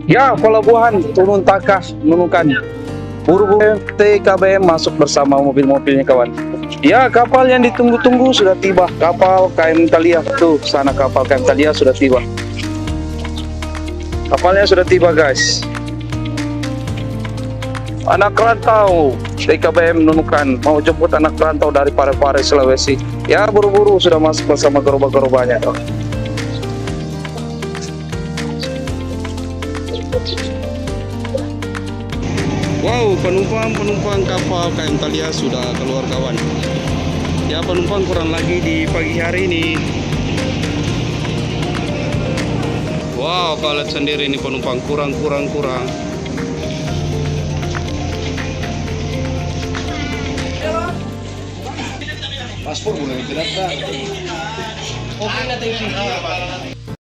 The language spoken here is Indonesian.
Ya, pelabuhan turun takas menemukan buru-buru TKBM masuk bersama mobil-mobilnya kawan. Ya, kapal yang ditunggu-tunggu sudah tiba. Kapal KM Thalia tuh, sana kapal KM Thalia sudah tiba. Kapalnya sudah tiba guys. Anak rantau TKBM Nunukan mau jemput anak rantau dari Parepare Sulawesi. Ya, buru-buru sudah masuk bersama gerobak-gerobaknya. Wow, penumpang kapal KM Thalia sudah keluar kawan. Ya, penumpang kurang lagi di pagi hari ini. Wow, kau lihat sendiri ini penumpang kurang. Paspor boleh tidak? Oke, nanti